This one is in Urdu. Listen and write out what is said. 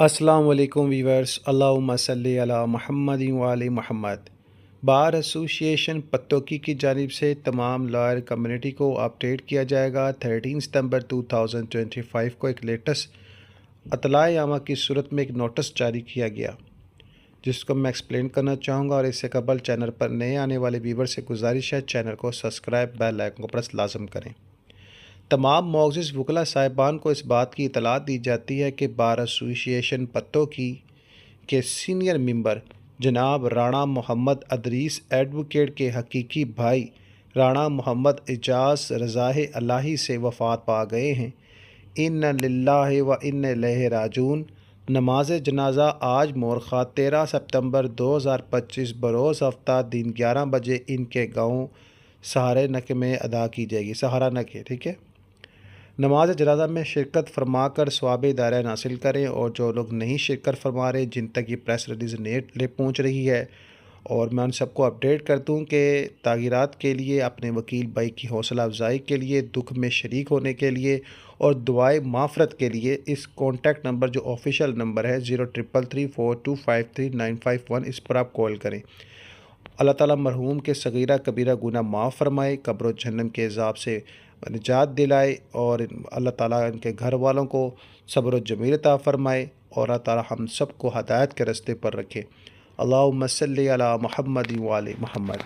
السلام علیکم ویورز، اللہم صلی علی محمد وعلی محمد۔ بار ایسوسی ایشن پتوکی کی جانب سے تمام لائر کمیونٹی کو اپڈیٹ کیا جائے گا۔ 13 ستمبر 2025 کو ایک لیٹسٹ اطلاع عامہ کی صورت میں ایک نوٹس جاری کیا گیا، جس کو میں ایکسپلین کرنا چاہوں گا، اور اس سے قبل چینل پر نئے آنے والے ویور سے گزارش ہے چینل کو سبسکرائب، بیل آئکن کو پریس لازم کریں۔ تمام معزز وکلاء صاحبان کو اس بات کی اطلاع دی جاتی ہے کہ بار ایسوسی ایشن پتوکی کے سینئر ممبر جناب رانا محمد ادریس ایڈوکیٹ کے حقیقی بھائی رانا محمد اعجاز رضائے الہی سے وفات پا گئے ہیں۔ انا للہ و انا الیہ راجعون۔ نماز جنازہ آج مورخہ 13 ستمبر 2025 بروز ہفتہ دن 11 بجے ان کے گاؤں سہارا نکے میں ادا کی جائے گی۔ سہارا نکے، ٹھیک ہے۔ نماز جنازہ میں شرکت فرما کر ثواب دائرہ حاصل کریں، اور جو لوگ نہیں شرکت فرما رہے، جن تک یہ پریس ریلیز لے پہنچ رہی ہے، اور میں ان سب کو اپڈیٹ کر دوں کہ تغیرات کے لیے، اپنے وکیل بھائی کی حوصلہ افزائی کے لیے، دکھ میں شریک ہونے کے لیے اور دعائے معافرت کے لیے اس کانٹیکٹ نمبر جو آفیشیل نمبر ہے 0333425391، اس پر آپ کال کریں۔ اللہ تعالیٰ مرحوم کے صغیرہ کبیرہ گناہ معاف فرمائے، قبر و جہنم کے عذاب سے نجات دلائے، اور اللہ تعالیٰ ان کے گھر والوں کو صبر و جمیل عطا فرمائے، اور اللہ تعالیٰ ہم سب کو ہدایت کے راستے پر رکھے۔ اللہم صلی علی محمد وعلی محمد۔